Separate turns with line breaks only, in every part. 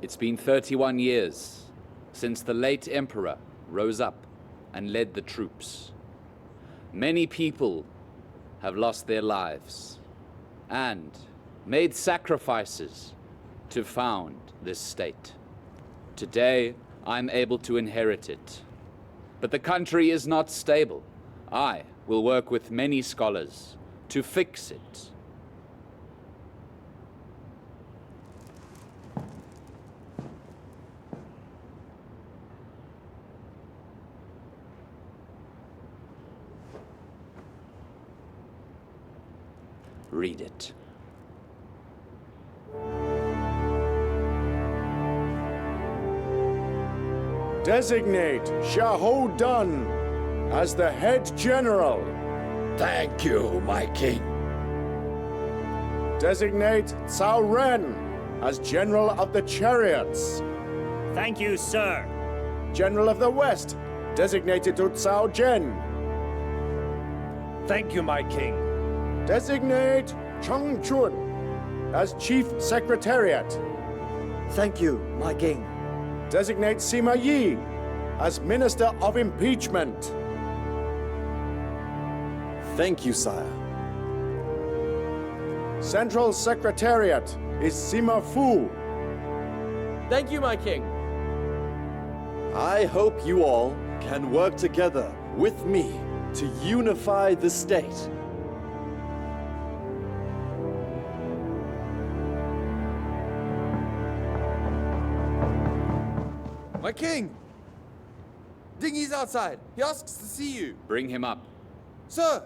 It's been 31 years since the late Emperor rose up and led the troops. Many people have lost their lives and made sacrifices to found this state. Today, I'm able to inherit it. But the country is not stable. I will work with many scholars to fix it. Read it.
Designate Shahodan as the head general.
Thank you, my king.
Designate Cao Ren as general of the chariots.
Thank you, sir.
General of the West, designated to Cao Zhen.
Thank you, my king.
Designate Cheng Chun as chief secretariat.
Thank you, my king.
Designate Sima Yi as minister of impeachment.
Thank you, sire.
Central secretariat is Sima Fu.
Thank you, my king.
I hope you all can work together with me to unify the state.
My king! Dingi's outside. He asks to see you.
Bring him up.
Sir!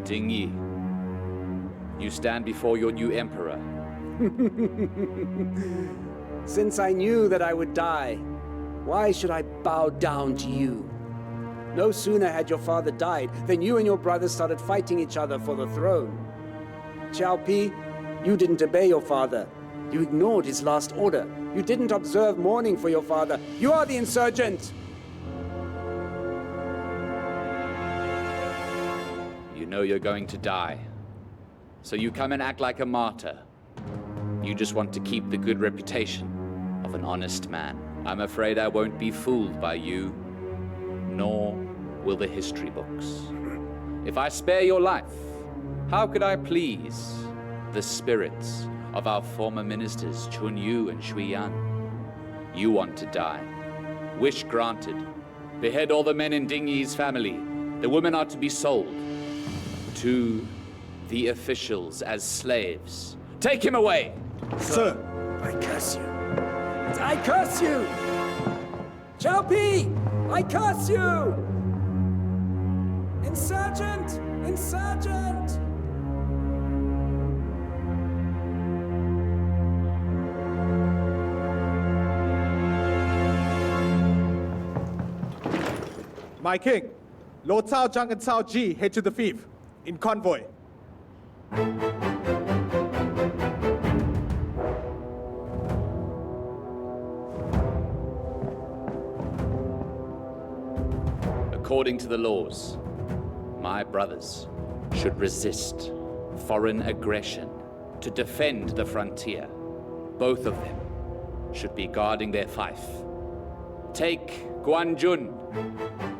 Dingi, you stand before your new emperor.
Since I knew that I would die, why should I bow down to you? No sooner had your father died than you and your brothers started fighting each other for the throne. Xiao Pi, you didn't obey your father. You ignored his last order. You didn't observe mourning for your father. You are the insurgent!
You know you're going to die. So you come and act like a martyr. You just want to keep the good reputation of an honest man. I'm afraid I won't be fooled by you, nor will the history books. If I spare your life, how could I please the spirits of our former ministers, Chun Yu and Shui Yan? You want to die. Wish granted. Behead all the men in Dingi's family. The women are to be sold to the officials as slaves. Take him away!
Sir!
I curse you! I curse you! Xiao Pi! I curse you! Insurgent! Insurgent!
My king, Lord Cao Zhang and Cao Ji head to the fief in convoy.
According to the laws, my brothers should resist foreign aggression to defend the frontier. Both of them should be guarding their fief. Take Guan Jun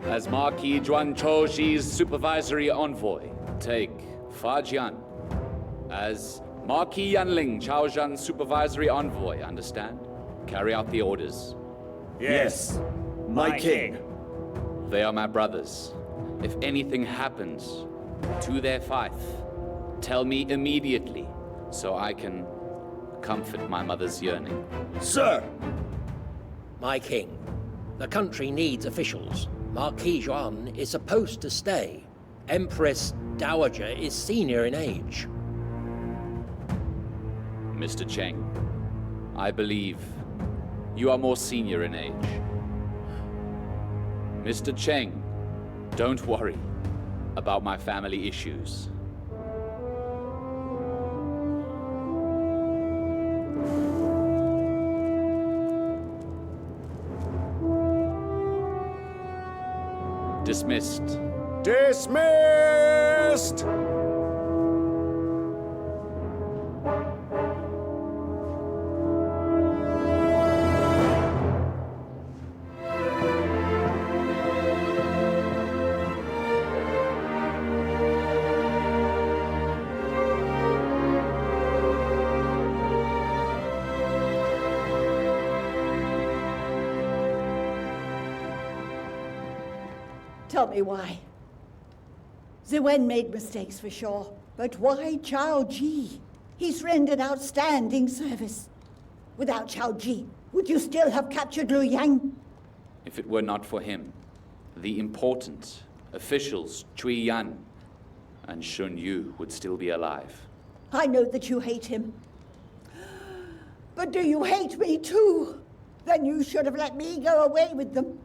as Marquis Zhuan Chouji's supervisory envoy. Take Fa Jian as Marquis Yanling Chaozhan's supervisory envoy, understand? Carry out the orders.
Yes, my king.
They are my brothers. If anything happens to their fief, tell me immediately so I can comfort my mother's yearning.
Sir! My king, the country needs officials. Marquis Zhuan is supposed to stay. Empress Dowager is senior in age.
Mr. Cheng, I believe you are more senior in age. Mr. Cheng, don't worry about my family issues. Dismissed.
Dismissed!
Tell me why. Zwen made mistakes for sure, but why Chao Ji? He's rendered outstanding service. Without Chao Ji, would you still have captured Liu Yang?
If it were not for him, the important officials Cui Yan and Shun Yu would still be alive.
I know that you hate him. But do you hate me too? Then you should have let me go away with them.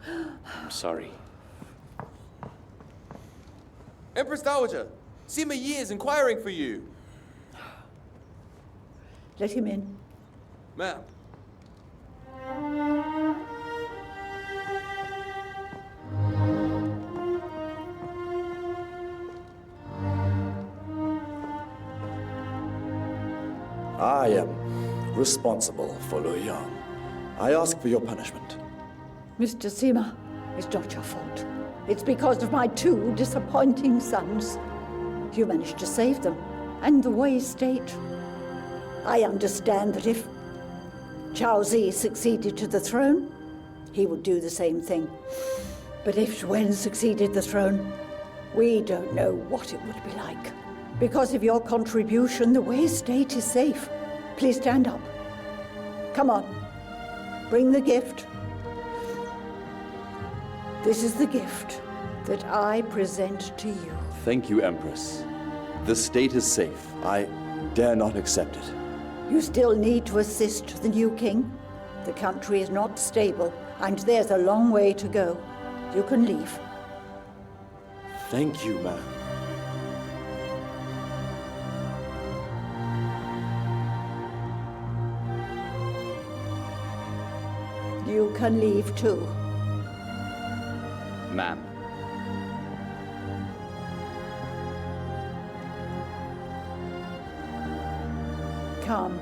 I'm sorry.
Empress Dowager, Sima Yi is inquiring for you.
Let him in.
Ma'am.
I am responsible for Liu Yang. I ask for your punishment.
Mr. Sima, it's not your fault. It's because of my two disappointing sons. You managed to save them, and the Wei state. I understand that if Chao Zi succeeded to the throne, he would do the same thing. But if Wen succeeded the throne, we don't know what it would be like. Because of your contribution, the Wei state is safe. Please stand up. Come on. Bring the gift. This is the gift that I present to you.
Thank you, Empress. The state is safe. I dare not accept it.
You still need to assist the new king. The country is not stable, and there's a long way to go. You can leave.
Thank you, ma'am.
You can leave too.
Ma'am.
Come.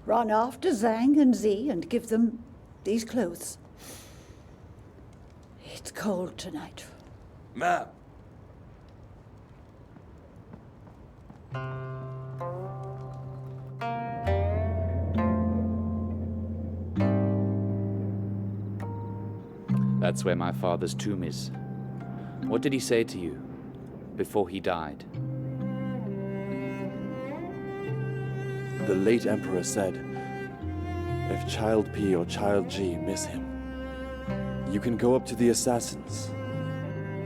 Run after Zhang and Z and give them these clothes. It's cold tonight.
Ma'am.
That's where my father's tomb is. What did he say to you before he died?
The late Emperor said, if Child P or Child G miss him, you can go up to the assassins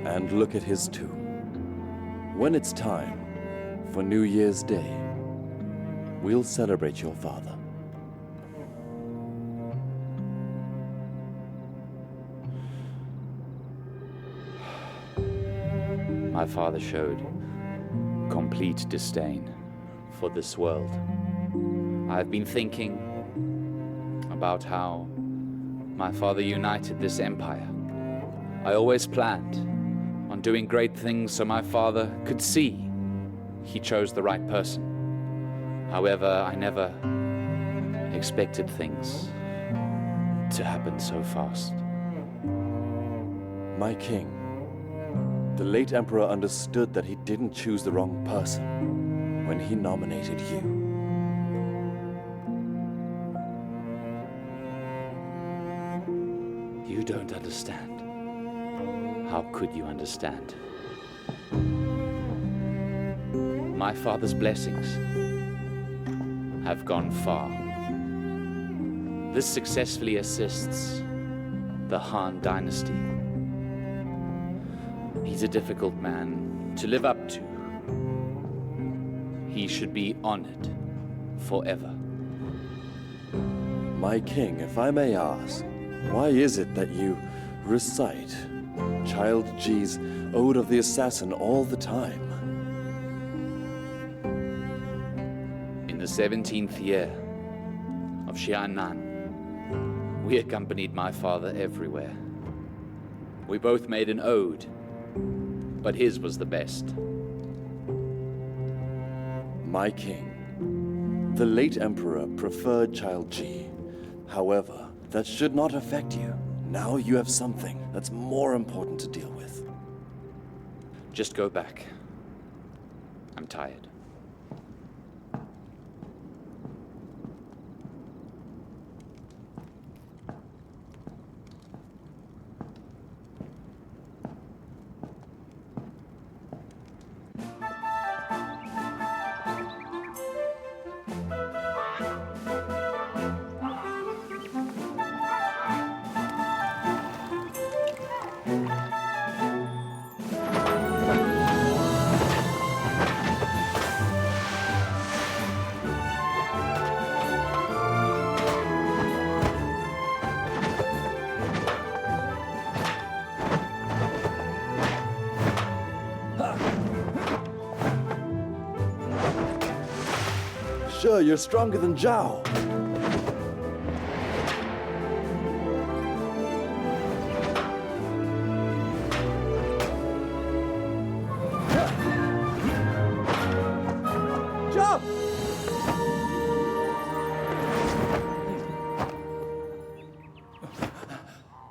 and look at his tomb. When it's time for New Year's Day, we'll celebrate your father.
My father showed complete disdain for this world. I've been thinking about how my father united this empire. I always planned on doing great things so my father could see he chose the right person. However, I never expected things to happen so fast.
My king, the late Emperor understood that he didn't choose the wrong person when he nominated you.
You don't understand. How could you understand? My father's blessings have gone far. This successfully assists the Han dynasty. He's a difficult man to live up to. He should be honored forever.
My king, if I may ask, why is it that you recite Child G's Ode of the Assassin all the time?
In the 17th year of Xianan, we accompanied my father everywhere. We both made an ode, but his was the best.
My king, the late emperor preferred Child G. However, that should not affect you. Now you have something that's more important to deal with.
Just go back. I'm tired.
Sure, you're stronger than Zhao.
Jump!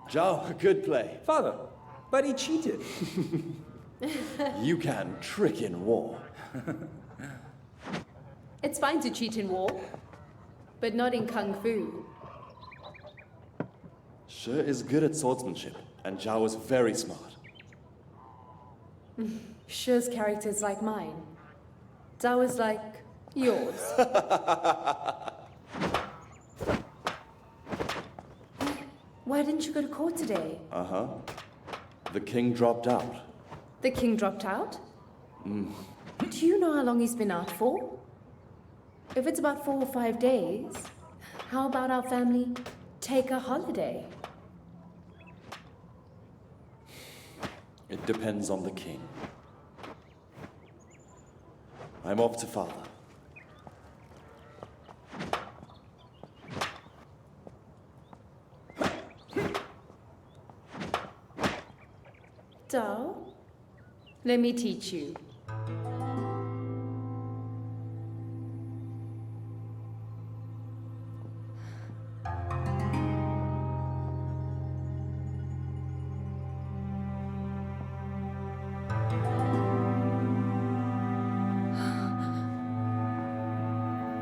Zhao, good play.
Father, but he cheated.
You can trick in war.
It's fine to cheat in war, but not in Kung Fu.
Shi is good at swordsmanship, and Zhao is very smart.
Shi's character is like mine. Zhao is like yours. Why didn't you go to court today?
Uh-huh. The king dropped out.
The king dropped out? Do you know how long he's been out for? If it's about 4 or 5 days, how about our family take a holiday?
It depends on the king. I'm off to father.
Zhao, let me teach you.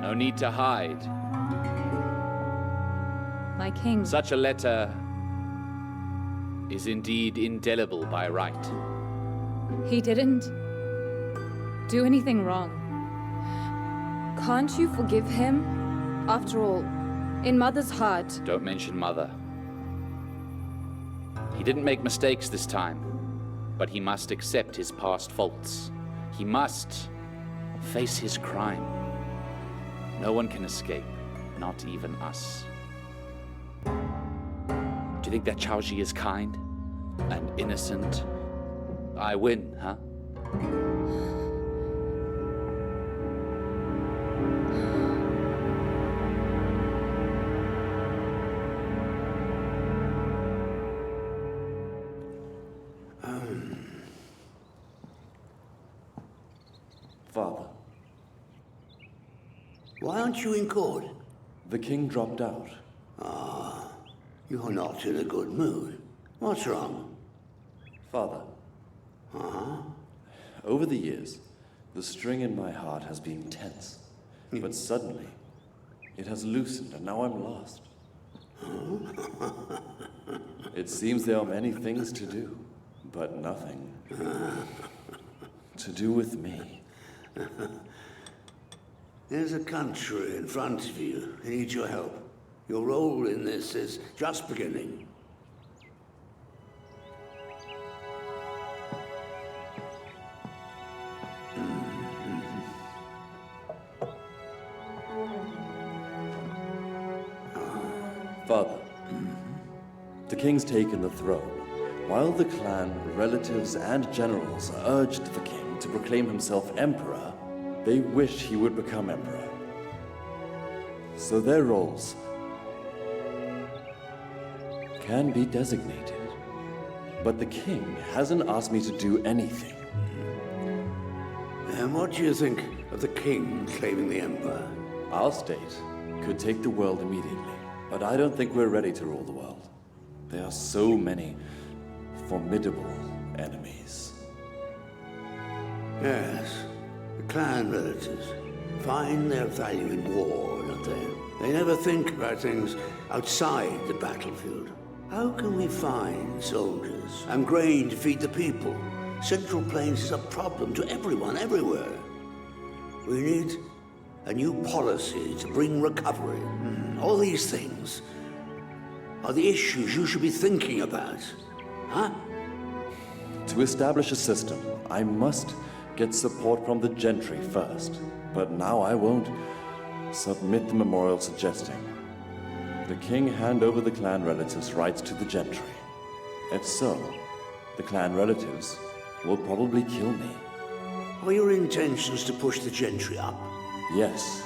No need to hide.
My king.
Such a letter is indeed indelible by right.
He didn't do anything wrong. Can't you forgive him? After all, in Mother's heart...
Don't mention Mother. He didn't make mistakes this time, but he must accept his past faults. He must face his crime. No one can escape, not even us. Do you think that Chao Ji is kind and innocent? I win, huh?
Father,
why aren't you in court?
the king dropped out.
You're not in a good mood. What's wrong?
Father. Over the years, the string in my heart has been tense. But suddenly, it has loosened and now I'm lost. It seems there are many things to do, but nothing to do with me.
There's a country in front of you. They need your help. Your role in this is just beginning.
Father, the king's taken the throne. While the clan, relatives, and generals urged the king to proclaim himself emperor, they wished he would become emperor. So their roles can be designated. But the king hasn't asked me to do anything.
And what do you think of the king claiming the empire?
Our state could take the world immediately, but I don't think we're ready to rule the world. There are so many formidable enemies.
Yes, the clan relatives find their value in war, don't they? They never think about things outside the battlefield. How can we find soldiers and grain to feed the people? Central Plains is a problem to everyone, everywhere. We need a new policy to bring recovery. All these things are the issues you should be thinking about. Huh?
To establish a system, I must get support from the gentry first. But now I won't submit the memorial suggesting the king hand over the clan relatives' rights to the gentry. If so, the clan relatives will probably kill me.
Are your intentions to push the gentry up?
Yes.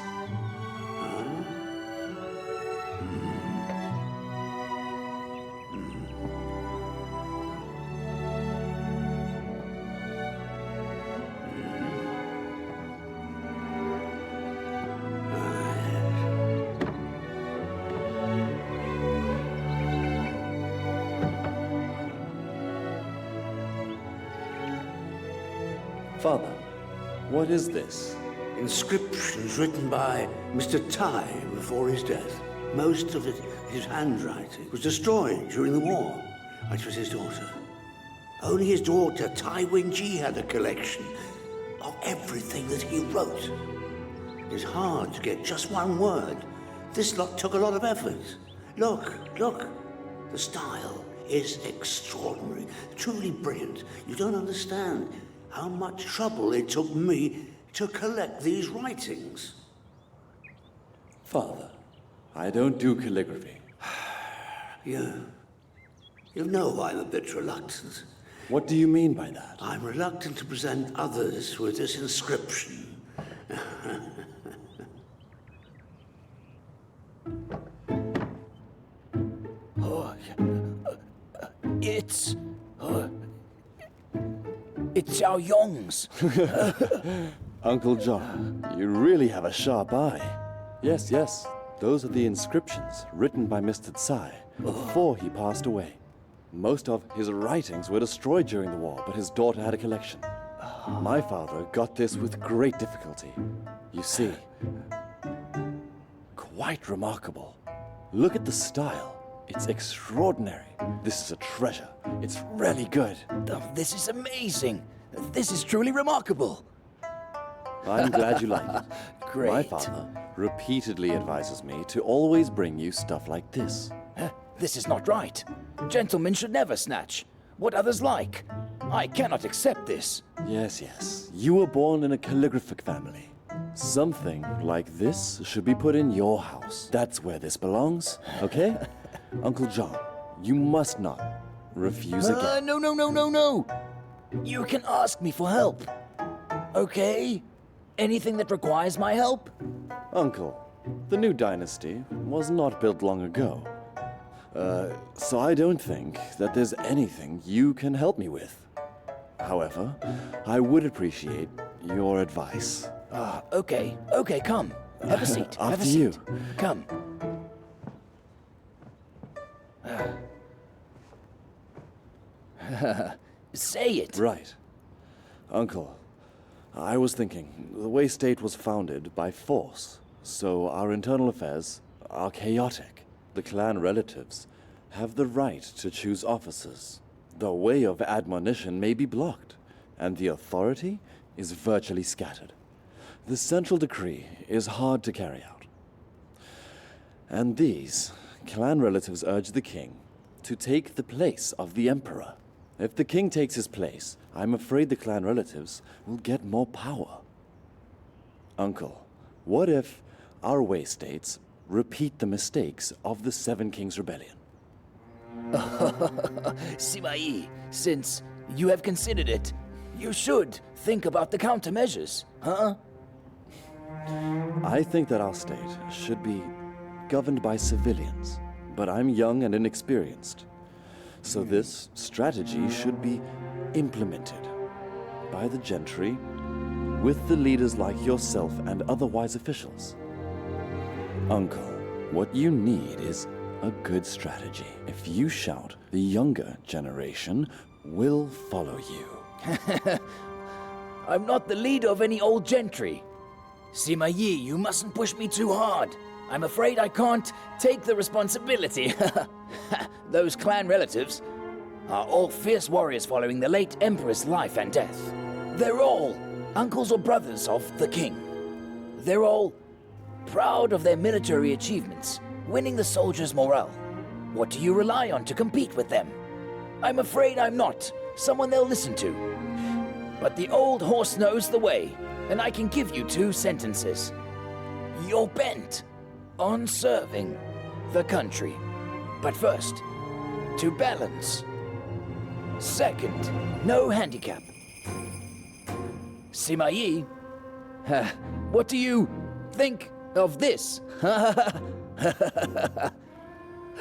Father, what is this?
Inscriptions written by Mr. Tai before his death. Most of it, his handwriting, was destroyed during the war. Which was his daughter. Only his daughter, Tai Wen-ji, had a collection of everything that he wrote. It's hard to get just one word. This lot took a lot of effort. Look. The style is extraordinary, truly brilliant. You don't understand how much trouble it took me to collect these writings.
Father, I don't do calligraphy.
You know I'm a bit reluctant.
What do you mean by that?
I'm reluctant to present others with this inscription.
It's Xiao Yong's.
Uncle John, you really have a sharp eye. Yes, those are the inscriptions written by Mr. Tsai before he passed away. Most of his writings were destroyed during the war, but his daughter had a collection. My father got this with great difficulty. You see, quite remarkable. Look at the style. It's extraordinary. This is a treasure. It's really good.
Oh, this is amazing. This is truly remarkable.
I'm glad you like it.
Great.
My father repeatedly advises me to always bring you stuff like this.
This is not right. Gentlemen should never snatch what others like. I cannot accept this.
Yes. You were born in a calligraphic family. Something like this should be put in your house. That's where this belongs, okay? Uncle John, you must not refuse again.
No. You can ask me for help. Okay? Anything that requires my help?
Uncle, the new dynasty was not built long ago. So I don't think that there's anything you can help me with. However, I would appreciate your advice.
Okay, come. Have a seat.
After
Have a seat.
you.
Come. Say it.
Right. Uncle, I was thinking, the way state was founded by force, so our internal affairs are chaotic. The clan relatives have the right to choose officers. The way of admonition may be blocked, and the authority is virtually scattered. The central decree is hard to carry out. And these clan relatives urge the king to take the place of the emperor. If the king takes his place, I'm afraid the clan relatives will get more power. Uncle, what if our way states repeat the mistakes of the Seven Kings Rebellion?
Sima Yi, since you have considered it, you should think about the countermeasures, huh?
I think that our state should be governed by civilians, but I'm young and inexperienced. So this strategy should be implemented by the gentry with the leaders like yourself and other wise officials. Uncle, what you need is a good strategy. If you shout, the younger generation will follow you.
I'm not the leader of any old gentry. Sima Yi, you mustn't push me too hard. I'm afraid I can't take the responsibility. Those clan relatives are all fierce warriors following the late Empress' life and death. They're all uncles or brothers of the king. They're all proud of their military achievements, winning the soldiers' morale. What do you rely on to compete with them? I'm afraid I'm not someone they'll listen to. But the old horse knows the way, and I can give you 2 sentences. You're bent on serving the country. But first, to balance. Second, no handicap. Sima Yi, what do you think of this?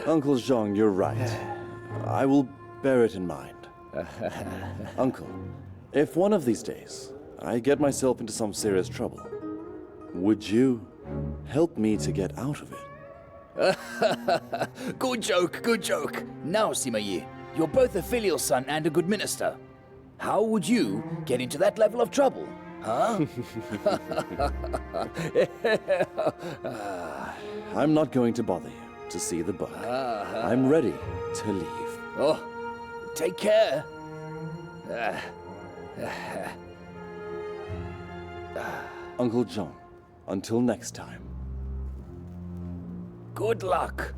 Uncle Zhang, you're right. I will bear it in mind. Uncle, if one of these days I get myself into some serious trouble, would you help me to get out of it?
Good joke, good joke. Now, Sima Yi, you're both a filial son and a good minister. How would you get into that level of trouble, huh?
I'm not going to bother you to see the bug. I'm ready to leave.
Oh, take care.
Uncle John, until next time.
Good luck.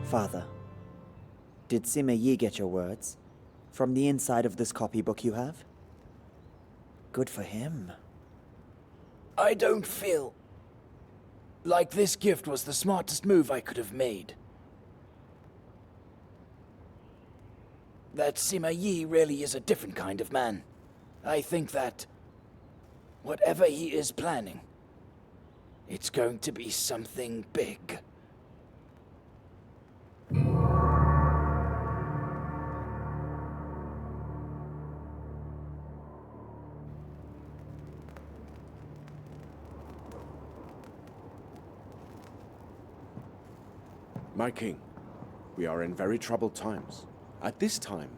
Father, did Sima Yi get your words? From the inside of this copybook you have? Good for him.
I don't feel like this gift was the smartest move I could have made. That Sima Yi really is a different kind of man. I think that whatever he is planning, it's going to be something big.
My king, we are in very troubled times. At this time,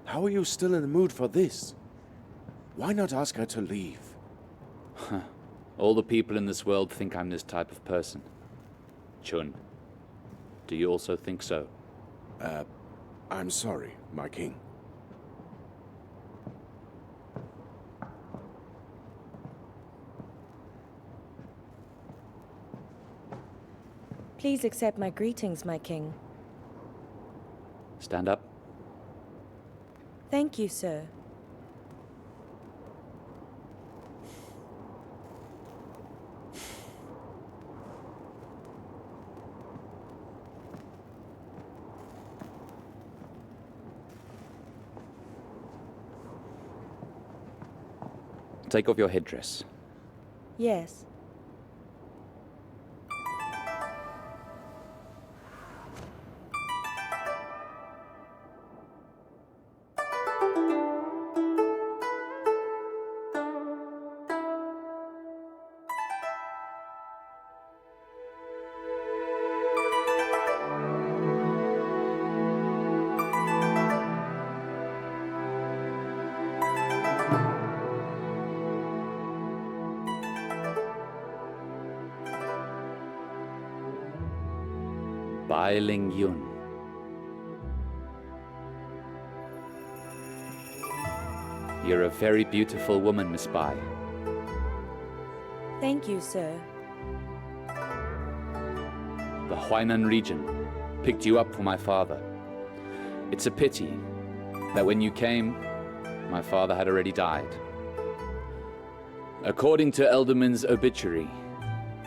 how are you still in the mood for this? Why not ask her to leave?
All the people in this world think I'm this type of person. Chun, do you also think so?
I'm sorry, my king.
Please accept my greetings, my king.
Stand up.
Thank you, sir.
Take off your headdress.
Yes.
Bai Ling Yun. You're a very beautiful woman, Miss Bai.
Thank you, sir.
The Huainan region picked you up for my father. It's a pity that when you came, my father had already died. According to Elderman's obituary,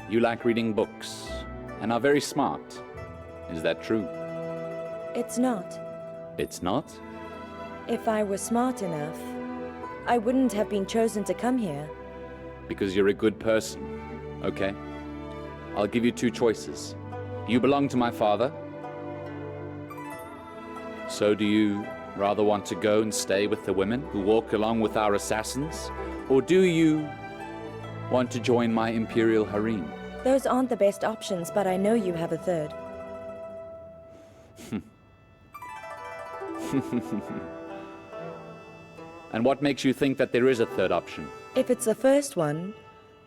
you like reading books and are very smart. Is that true?
It's not.
It's not?
If I were smart enough, I wouldn't have been chosen to come here.
Because you're a good person, okay? I'll give you two choices. You belong to my father. So do you rather want to go and stay with the women who walk along with our assassins? Or do you want to join my imperial harem?
Those aren't the best options, but I know you have a third.
And what makes you think that there is a third option?
If it's the first one,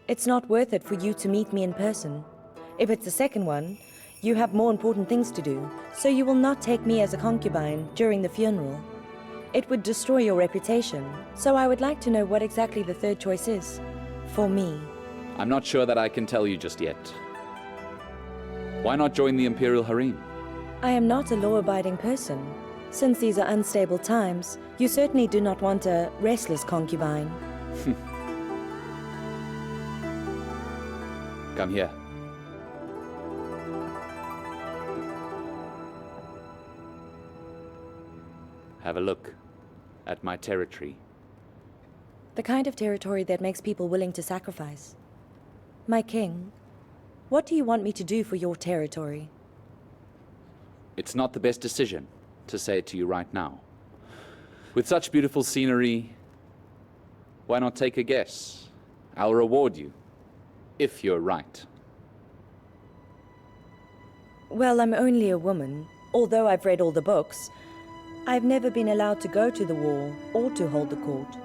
it's not worth it for you to meet me in person. If it's the second one, you have more important things to do, so you will not take me as a concubine during the funeral. It would destroy your reputation, so I would like to know what exactly the third choice is. For me.
I'm not sure that I can tell you just yet. Why not join the imperial harem?
I am not a law-abiding person. Since these are unstable times, you certainly do not want a restless concubine.
Come here. Have a look at my territory.
The kind of territory that makes people willing to sacrifice. My king, what do you want me to do for your territory?
It's not the best decision to say it to you right now. With such beautiful scenery, why not take a guess? I'll reward you, if you're right.
Well, I'm only a woman. Although I've read all the books, I've never been allowed to go to the wall or to hold the court.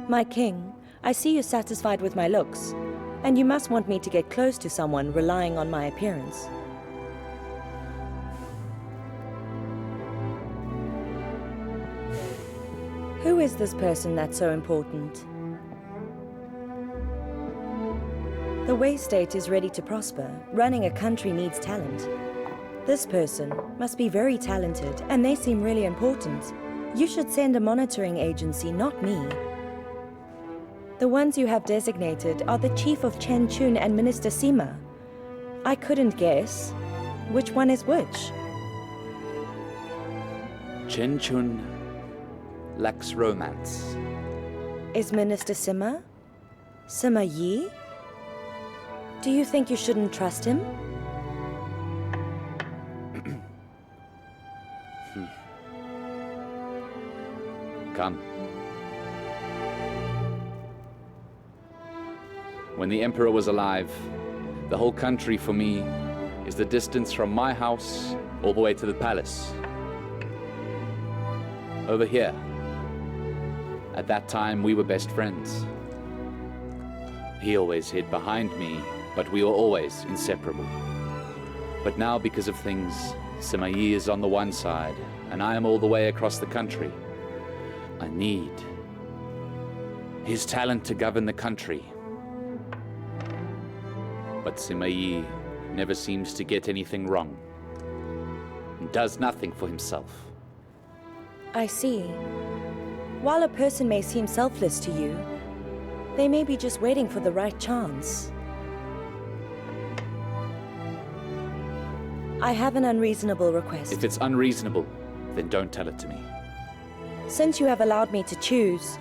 My king, I see you're satisfied with my looks, and you must want me to get close to someone relying on my appearance. Who is this person that's so important? The Wei state is ready to prosper. Running a country needs talent. This person must be very talented, and they seem really important. You should send a monitoring agency, not me. The ones you have designated are the Chief of Chen Chun and Minister Sima. I couldn't guess. Which one is which?
Chen Chun lacks romance.
Is Minister Sima? Sima Yi? Do you think you shouldn't trust him?
Come. When the Emperor was alive, the whole country for me is the distance from my house all the way to the palace. Over here. At that time, we were best friends. He always hid behind me, but we were always inseparable. But now, because of things, Sima Yi is on the one side, and I am all the way across the country. I need his talent to govern the country. But Sima Yi never seems to get anything wrong, and does nothing for himself.
I see. While a person may seem selfless to you, they may be just waiting for the right chance. I have an unreasonable request.
If it's unreasonable, then don't tell it to me.
Since you have allowed me to choose,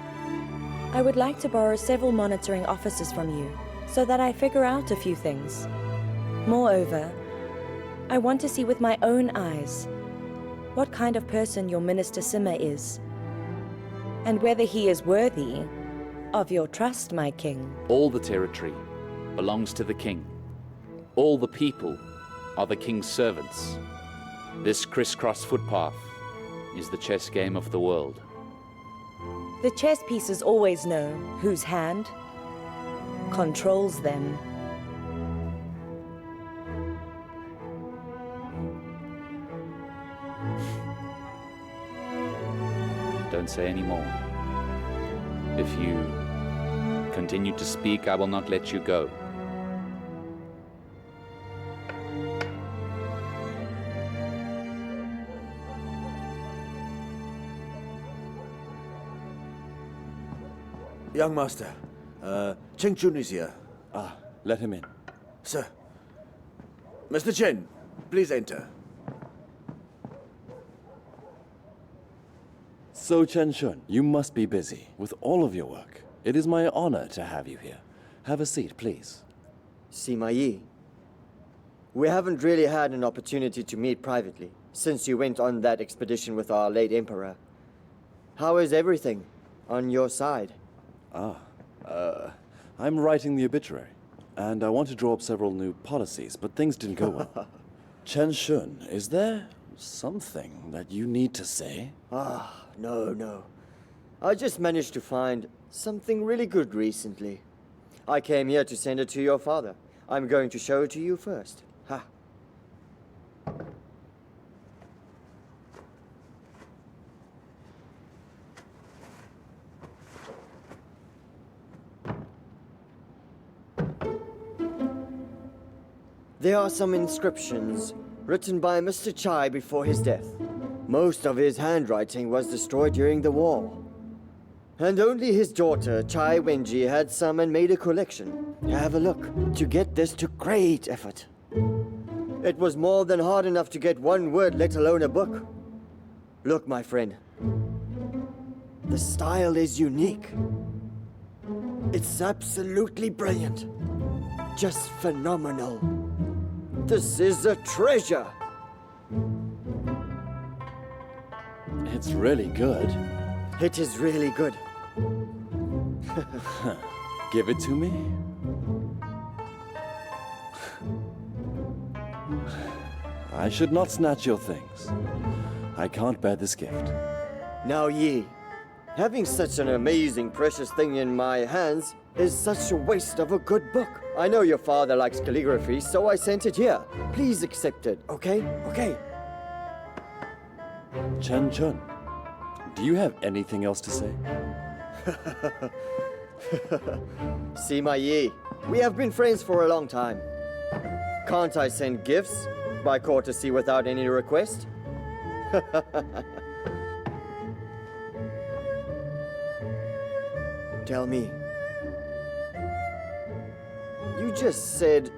I would like to borrow several monitoring officers from you, so that I figure out a few things. Moreover, I want to see with my own eyes what kind of person your Minister Sima is, and whether he is worthy of your trust, my king.
All the territory belongs to the king. All the people are the king's servants. This crisscross footpath is the chess game of the world.
The chess pieces always know whose hand controls them.
don't say any more. If you continue to speak, I will not let you go.
Young master, Cheng Chun is here.
Ah, let him in.
Sir. Mr. Chen, please enter.
So, Chen Shun, you must be busy with all of your work. It is my honor to have you here. Have a seat, please.
Sima Yi, we haven't really had an opportunity to meet privately since you went on that expedition with our late emperor. How is everything on your side?
I'm writing the obituary, and I want to draw up several new policies, but things didn't go well. Chen Shun, is there something that you need to say?
No. I just managed to find something really good recently. I came here to send it to your father. I'm going to show it to you first. Ha. There are some inscriptions written by Mr. Chai before his death. Most of his handwriting was destroyed during the war. And only his daughter, Chai Wenji, had some and made a collection. Have a look. To get this took great effort. It was more than hard enough to get one word, let alone a book. Look, my friend. The style is unique. It's absolutely brilliant. Just phenomenal. This is a treasure.
It's really good.
It is really good.
Give it to me. I should not snatch your things. I can't bear this gift.
Now, Yi, having such an amazing, precious thing in my hands is such a waste of a good book. I know your father likes calligraphy, so I sent it here. Please accept it, okay? Okay.
Chen Chun, do you have anything else to say?
Sima Yi, we have been friends for a long time. Can't I send gifts by courtesy without any request? Tell me. You just said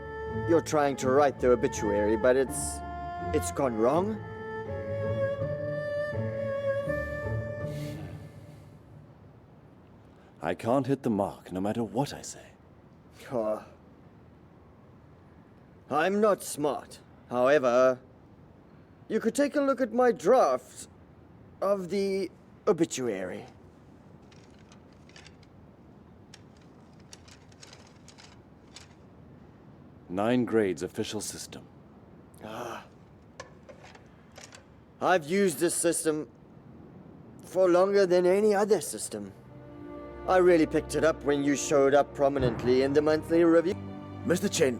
you're trying to write the obituary, but it's gone wrong?
I can't hit the mark, no matter what I say.
I'm not smart. However, you could take a look at my draft of the obituary.
Nine grades official system.
I've used this system for longer than any other system. I really picked it up when you showed up prominently in the monthly review.
Mr. Chen,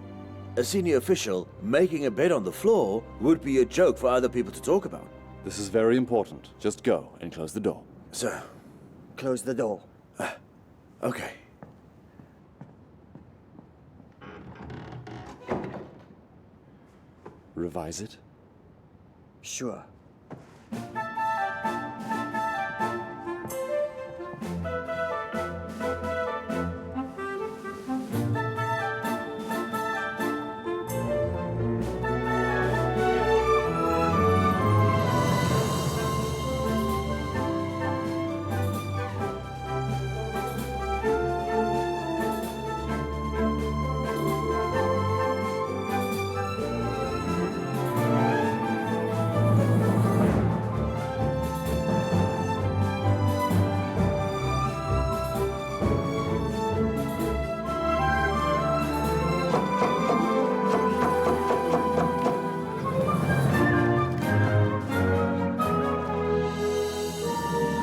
a senior official making a bed on the floor would be a joke for other people to talk about.
This is very important. Just go and close the door.
Sir.
Close the door.
Okay.
Revise it?
Sure.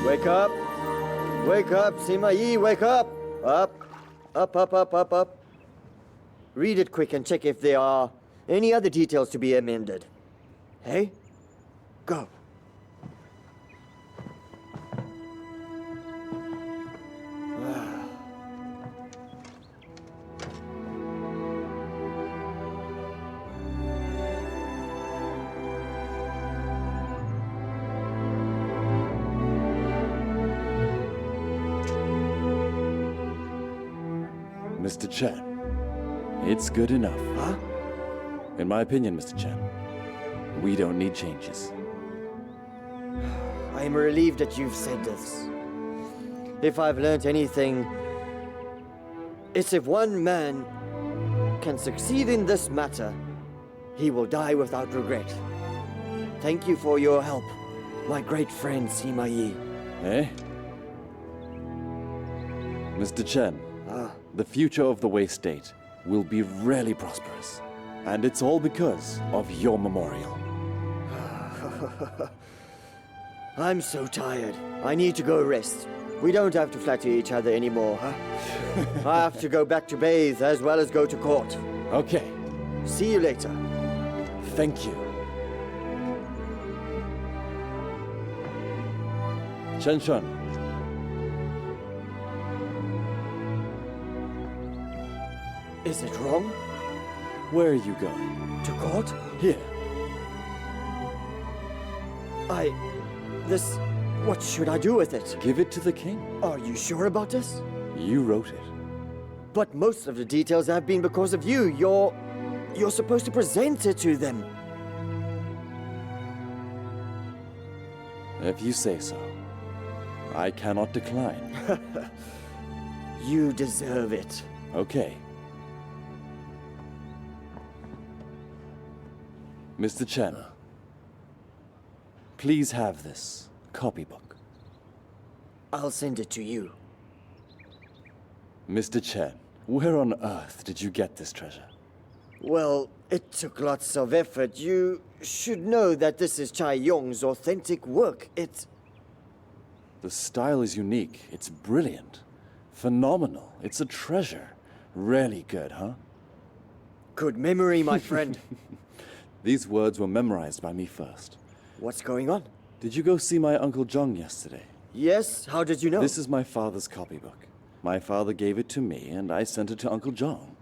Wake up! Wake up, Sima Yi, wake up! Up, up, up, up, up, up. Read it quick and check if there are any other details to be amended. Hey? Go.
Mr. Chen, it's good enough.
Huh?
In my opinion, Mr. Chen, we don't need changes.
I am relieved that you've said this. If I've learnt anything, it's if one man can succeed in this matter, he will die without regret. Thank you for your help, my great friend Sima Yi.
Eh? Mr. Chen, the future of the Wei State will be really prosperous. And it's all because of your memorial.
I'm so tired. I need to go rest. We don't have to flatter each other anymore, huh? I have to go back to bathe as well as go to court.
Okay.
See you later.
Thank you. Chen Shun.
Is it wrong?
Where are you going?
To court?
Here.
What should I do with it?
Give it to the king.
Are you sure about this?
You wrote it.
But most of the details have been because of you. You're supposed to present it to them.
If you say so. I cannot decline.
You deserve it.
Okay. Mr. Chen, please have this copybook.
I'll send it to you.
Mr. Chen, where on earth did you get this treasure?
Well, it took lots of effort. You should know that this is Chai Yong's authentic work.
The style is unique. It's brilliant. Phenomenal. It's a treasure. Really good, huh?
Good memory, my friend.
These words were memorized by me first.
What's going on?
Did you go see my Uncle Zhong yesterday?
Yes, how did you know?
This is my father's copybook. My father gave it to me, and I sent it to Uncle Zhong.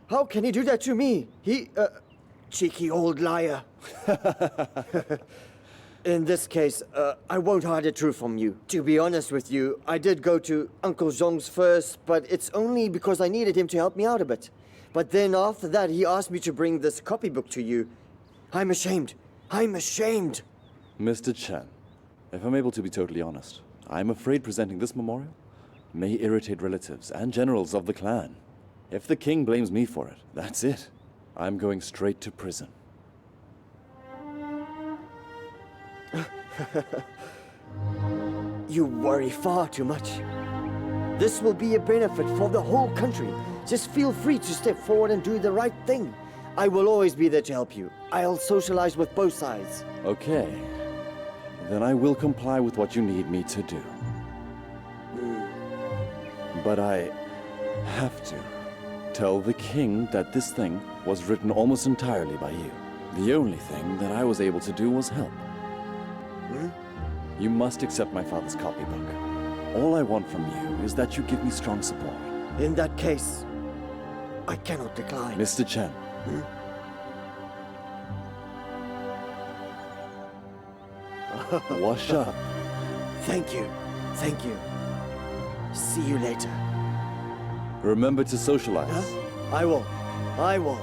How can he do that to me? Cheeky old liar. In this case, I won't hide the truth from you. To be honest with you, I did go to Uncle Zhong's first, but it's only because I needed him to help me out a bit. But then after that, he asked me to bring this copybook to you. I'm ashamed. I'm ashamed.
Mr. Chen, if I'm able to be totally honest, I'm afraid presenting this memorial may irritate relatives and generals of the clan. If the king blames me for it, that's it. I'm going straight to prison.
You worry far too much. This will be a benefit for the whole country. Just feel free to step forward and do the right thing. I will always be there to help you. I'll socialize with both sides.
Okay. Then I will comply with what you need me to do. But I have to tell the king that this thing was written almost entirely by you. The only thing that I was able to do was help. You must accept my father's copybook. All I want from you is that you give me strong support.
In that case, I cannot decline.
Mr. Chen. Wash up.
Thank you. Thank you. See you later.
Remember to socialize.
I will. I will.